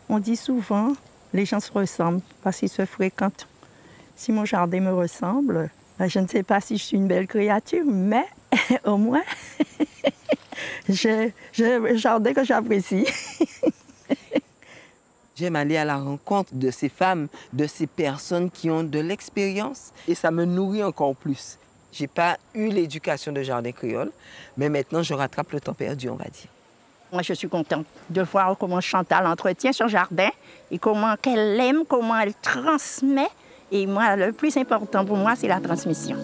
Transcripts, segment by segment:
On dit souvent, les gens se ressemblent parce qu'ils se fréquentent. Si mon jardin me ressemble, je ne sais pas si je suis une belle créature, mais au moins, j'ai un jardin que j'apprécie. J'aime aller à la rencontre de ces femmes, de ces personnes qui ont de l'expérience et ça me nourrit encore plus. Je n'ai pas eu l'éducation de jardin créole, mais maintenant je rattrape le temps perdu, on va dire. Moi, je suis contente de voir comment Chantal entretient son jardin et comment qu'elle aime, comment elle transmet. Et moi, le plus important pour moi, c'est la transmission.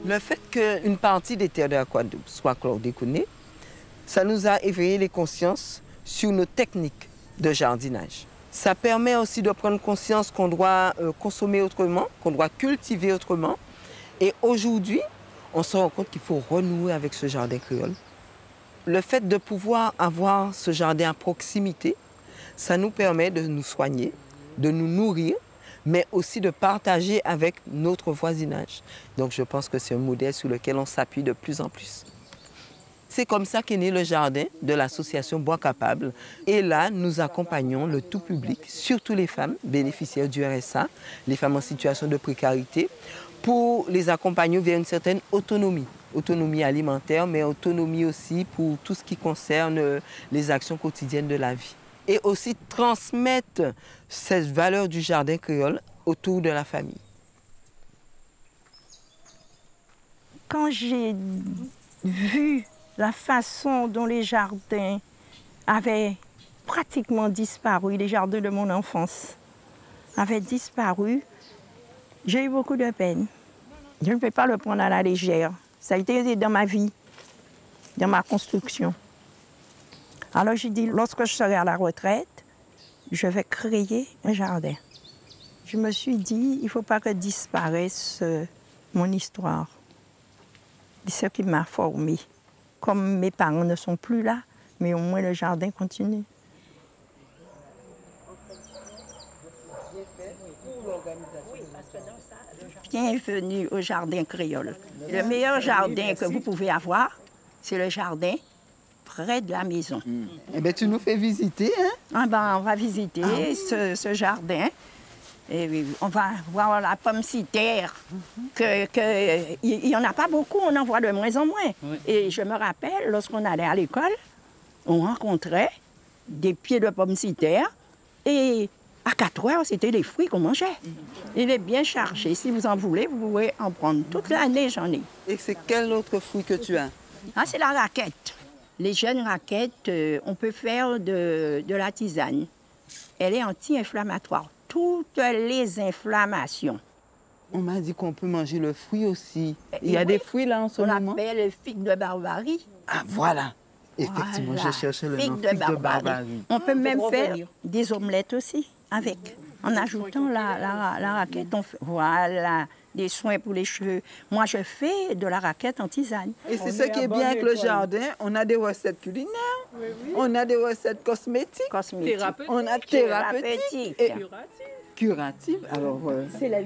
Le fait qu'une partie des terres de la Guadeloupe soit chlordéconée, ça nous a éveillé les consciences sur nos techniques de jardinage. Ça permet aussi de prendre conscience qu'on doit consommer autrement, qu'on doit cultiver autrement. Et aujourd'hui, on se rend compte qu'il faut renouer avec ce jardin créole. Le fait de pouvoir avoir ce jardin à proximité, ça nous permet de nous soigner, de nous nourrir, mais aussi de partager avec notre voisinage. Donc je pense que c'est un modèle sur lequel on s'appuie de plus en plus. C'est comme ça qu'est né le jardin de l'association Bois Capable. Et là, nous accompagnons le tout public, surtout les femmes bénéficiaires du RSA, les femmes en situation de précarité, pour les accompagner vers une certaine autonomie. Autonomie alimentaire, mais autonomie aussi pour tout ce qui concerne les actions quotidiennes de la vie. Et aussi transmettre cette valeur du jardin créole autour de la famille. Quand j'ai vu la façon dont les jardins avaient pratiquement disparu, les jardins de mon enfance avaient disparu, j'ai eu beaucoup de peine. Je ne peux pas le prendre à la légère. Ça a été dans ma vie, dans ma construction. Alors j'ai dit, lorsque je serai à la retraite, je vais créer un jardin. Je me suis dit, il ne faut pas que disparaisse mon histoire. C'est ce qui m'a formée. Comme mes parents ne sont plus là, mais au moins le jardin continue. Bienvenue au jardin créole. Le meilleur jardin que vous pouvez avoir, c'est le jardin près de la maison. Eh bien, tu nous fais visiter, hein? Ah ben, on va visiter ce jardin. Et on va voir la pomme citerre. Il n'y en a pas beaucoup, on en voit de moins en moins. Oui. Et je me rappelle, lorsqu'on allait à l'école, on rencontrait des pieds de pomme citerre. Et à 4 heures, c'était des fruits qu'on mangeait. Il est bien chargé. Si vous en voulez, vous pouvez en prendre. Toute l'année, j'en ai. Et c'est quel autre fruit que tu as? Ah, c'est la raquette. Les jeunes raquettes, on peut faire de la tisane. Elle est anti-inflammatoire. Toutes les inflammations. On m'a dit qu'on peut manger le fruit aussi. Il y a des fruits là en ce moment? On appelle figue de Barbarie. Ah, voilà. Effectivement, j'ai cherché le nom, figue de Barbarie. On peut même faire des omelettes aussi avec. En ajoutant la raquette, on fait, voilà, des soins pour les cheveux. Moi, je fais de la raquette en tisane. Et c'est ce qui est bien avec le jardin. On a des recettes culinaires, on a des recettes cosmétiques, on a thérapeutiques et curatives. Alors,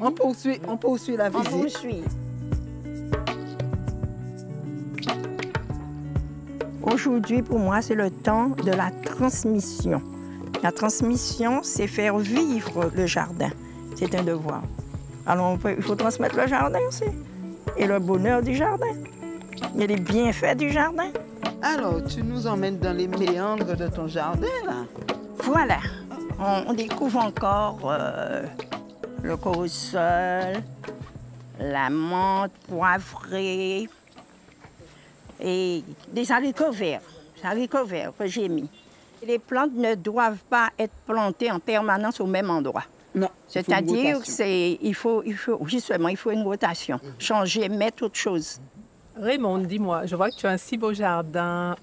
on poursuit la visite. On poursuit. Aujourd'hui, pour moi, c'est le temps de la transmission. La transmission, c'est faire vivre le jardin. C'est un devoir. Alors, il faut transmettre le jardin aussi. Et le bonheur du jardin. Et les bienfaits du jardin. Alors, tu nous emmènes dans les méandres de ton jardin, là? Voilà. On découvre encore le corosol, la menthe poivrée et des haricots verts. Des haricots verts que j'ai mis. Les plantes ne doivent pas être plantées en permanence au même endroit. Non. C'est-à-dire qu'il faut une rotation. Changer, mettre autre chose. Raymond, dis-moi, je vois que tu as un si beau jardin.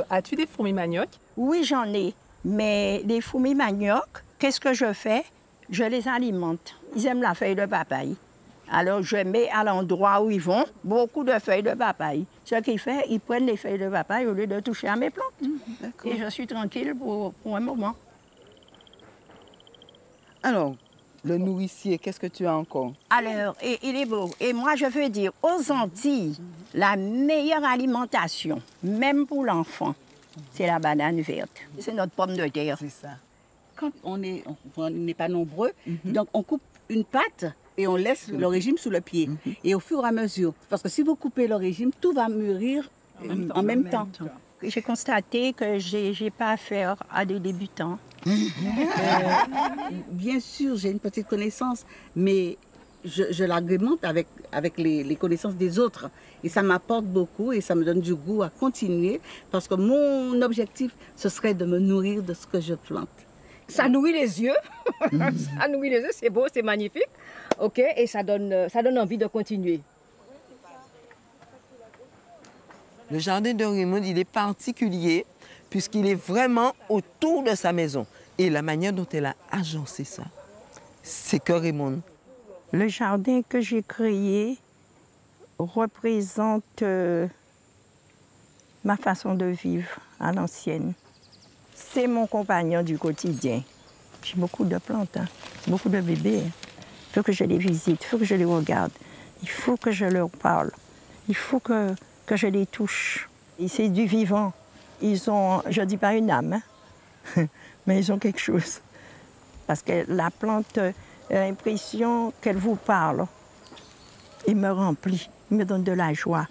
As-tu des fourmis manioc? Oui, j'en ai. Mais les fourmis manioc, qu'est-ce que je fais? Je les alimente. Ils aiment la feuille de papaye. Alors, je mets à l'endroit où ils vont beaucoup de feuilles de papaye. Ce qu'ils font, ils prennent les feuilles de papaye au lieu de toucher à mes plantes. Et je suis tranquille pour un moment. Alors, le nourricier, qu'est-ce que tu as encore? Alors, il est beau. Et moi, je veux dire, aux Antilles, la meilleure alimentation, même pour l'enfant, c'est la banane verte. C'est notre pomme de terre. C'est ça. Quand on n'est pas nombreux, donc on coupe une pâte et on laisse le régime sous le pied. Et au fur et à mesure, parce que si vous coupez le régime, tout va mûrir en même temps. J'ai constaté que je n'ai pas affaire à des débutants. Bien sûr, j'ai une petite connaissance, mais je l'agrémente avec les connaissances des autres. Et ça m'apporte beaucoup et ça me donne du goût à continuer, parce que mon objectif, ce serait de me nourrir de ce que je plante. Ça nourrit les yeux, ça nourrit les yeux, c'est beau, c'est magnifique, ok, et ça donne envie de continuer. Le jardin de Raymond, il est particulier puisqu'il est vraiment autour de sa maison. Et la manière dont elle a agencé ça, c'est que Raymond. Le jardin que j'ai créé représente ma façon de vivre à l'ancienne. C'est mon compagnon du quotidien. J'ai beaucoup de plantes, beaucoup de bébés. Il faut que je les visite, il faut que je les regarde. Il faut que je leur parle. Il faut que je les touche. Et c'est du vivant. Ils ont, je ne dis pas une âme, mais ils ont quelque chose. Parce que la plante a l'impression qu'elle vous parle. Il me remplit, il me donne de la joie,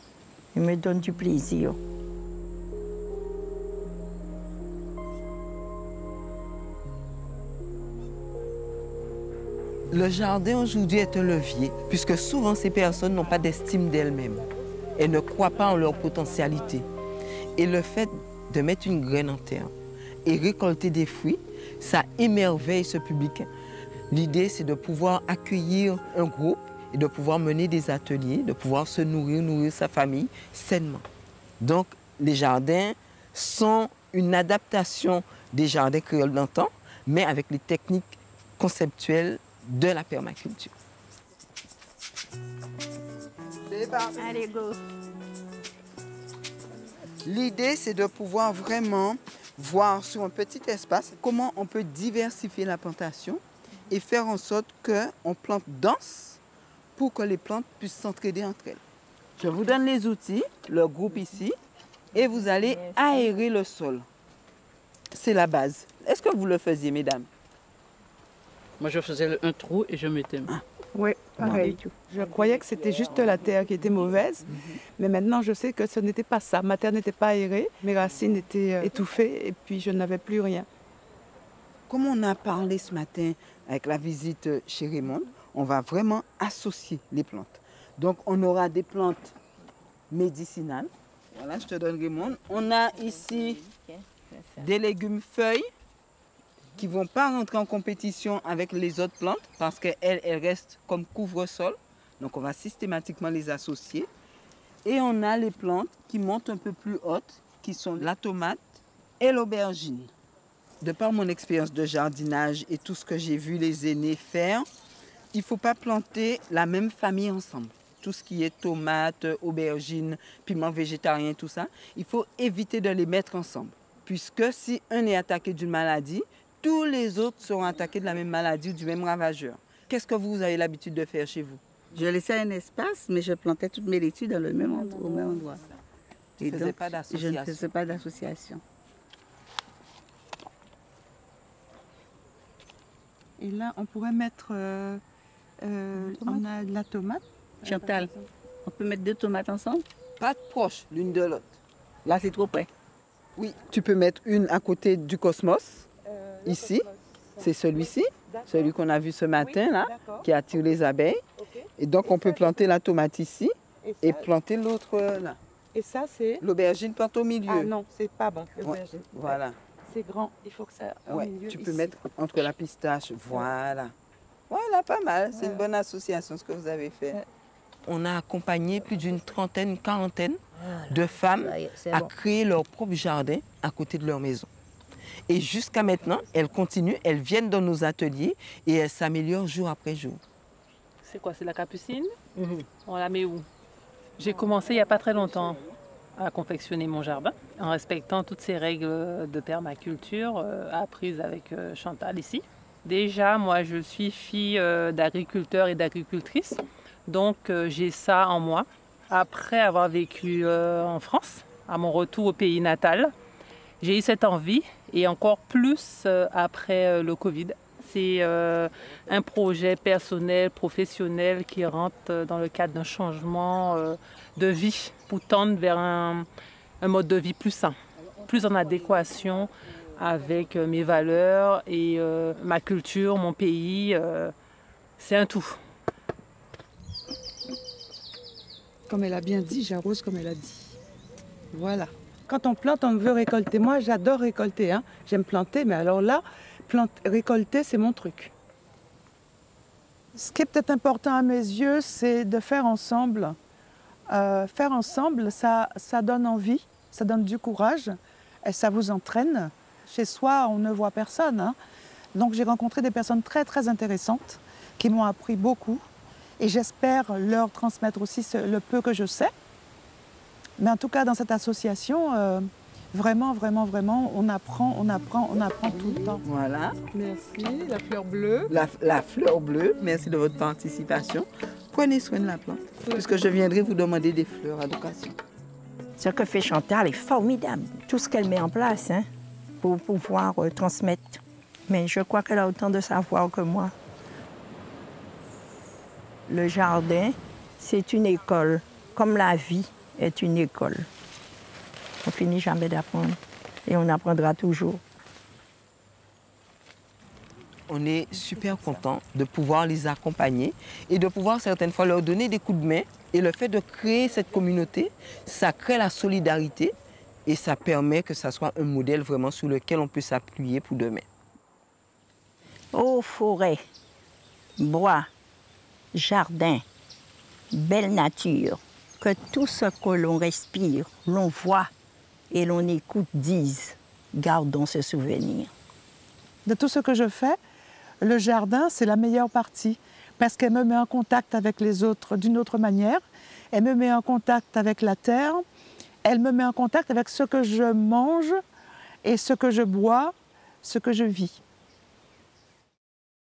il me donne du plaisir. Le jardin aujourd'hui est un levier, puisque souvent ces personnes n'ont pas d'estime d'elles-mêmes. Elles ne croient pas en leur potentialité. Et le fait de mettre une graine en terre et récolter des fruits, ça émerveille ce public. L'idée, c'est de pouvoir accueillir un groupe et de pouvoir mener des ateliers, de pouvoir se nourrir sa famille sainement. Donc, les jardins sont une adaptation des jardins créoles d'antan, mais avec les techniques conceptuelles de la permaculture. Allez, go! L'idée, c'est de pouvoir vraiment voir sur un petit espace comment on peut diversifier la plantation et faire en sorte qu'on plante dense pour que les plantes puissent s'entraider entre elles. Je vous donne les outils, le groupe ici, et vous allez aérer le sol. C'est la base. Est-ce que vous le faisiez, mesdames? Moi, je faisais un trou et je mettais. Oui, pareil. Je croyais que c'était juste la terre qui était mauvaise, mais maintenant je sais que ce n'était pas ça. Ma terre n'était pas aérée, mes racines étaient étouffées et puis je n'avais plus rien. Comme on a parlé ce matin avec la visite chez Raymond, on va vraiment associer les plantes. Donc on aura des plantes médicinales. Voilà, je te donne Raymond. On a ici des légumes feuilles qui ne vont pas rentrer en compétition avec les autres plantes parce qu'elles restent comme couvre-sol. Donc on va systématiquement les associer. Et on a les plantes qui montent un peu plus hautes, qui sont la tomate et l'aubergine. De par mon expérience de jardinage et tout ce que j'ai vu les aînés faire, il ne faut pas planter la même famille ensemble. Tout ce qui est tomate, aubergine, piment végétarien, tout ça, il faut éviter de les mettre ensemble. Puisque si un est attaqué d'une maladie, tous les autres seront attaqués de la même maladie ou du même ravageur. Qu'est-ce que vous avez l'habitude de faire chez vous? Je laissais un espace, mais je plantais toutes mes laitues dans le même endroit, au même endroit. Je ne faisais pas d'association. Et là, on pourrait mettre on a de la tomate. Chantal, on peut mettre 2 tomates ensemble? Pas proches l'une de l'autre. Là, c'est trop près. Oui, tu peux mettre une à côté du cosmos. Ici, c'est celui-ci, celui qu'on a vu ce matin, là, qui attire les abeilles. Et donc, on peut planter la tomate ici et planter l'autre là. Et ça, c'est... L'aubergine plante au milieu. Ah non, c'est pas bon, l'aubergine. Ouais, voilà. C'est grand, il faut que ça... Ouais, tu peux mettre entre la pistache, voilà. Voilà, pas mal. C'est une bonne association, ce que vous avez fait. On a accompagné plus d'une trentaine, une quarantaine de femmes à créer leur propre jardin à côté de leur maison. Et jusqu'à maintenant, elles continuent, elles viennent dans nos ateliers et elles s'améliorent jour après jour. c'est quoi? C'est la capucine. On la met où? J'ai commencé il n'y a pas très longtemps à confectionner mon jardin en respectant toutes ces règles de permaculture apprises avec Chantal ici. Déjà, moi, je suis fille d'agriculteur et d'agricultrice, donc j'ai ça en moi. Après avoir vécu en France, à mon retour au pays natal, j'ai eu cette envie et encore plus après le Covid. C'est un projet personnel, professionnel qui rentre dans le cadre d'un changement de vie pour tendre vers un mode de vie plus sain, plus en adéquation avec mes valeurs et ma culture, mon pays. C'est un tout. Comme elle a bien dit, j'arrose comme elle a dit. Voilà. Quand on plante, on veut récolter. Moi, j'adore récolter. Hein. J'aime planter, mais alors là, récolter, c'est mon truc. Ce qui est peut-être important à mes yeux, c'est de faire ensemble. Faire ensemble, ça donne envie, ça donne du courage et ça vous entraîne. Chez soi, on ne voit personne. Hein. Donc j'ai rencontré des personnes très très intéressantes qui m'ont appris beaucoup et j'espère leur transmettre aussi le peu que je sais. Mais en tout cas, dans cette association, vraiment, on apprend tout le temps. Voilà. Merci, la fleur bleue. La fleur bleue, merci de votre participation. Prenez soin de la plante, puisque je viendrai vous demander des fleurs à l'occasion. Ce que fait Chantal est formidable. Tout ce qu'elle met en place pour pouvoir transmettre. Mais je crois qu'elle a autant de savoir que moi. Le jardin, c'est une école, comme la vie est une école. On finit jamais d'apprendre et on apprendra toujours. On est super content de pouvoir les accompagner et de pouvoir certaines fois leur donner des coups de main. Et le fait de créer cette communauté, ça crée la solidarité et ça permet que ça soit un modèle vraiment sur lequel on peut s'appuyer pour demain. Eau, forêt, bois, jardin, belle nature, que tout ce que l'on respire, l'on voit et l'on écoute disent, gardons ce souvenir. De tout ce que je fais, le jardin, c'est la meilleure partie parce qu'elle me met en contact avec les autres d'une autre manière. Elle me met en contact avec la terre. Elle me met en contact avec ce que je mange et ce que je bois, ce que je vis.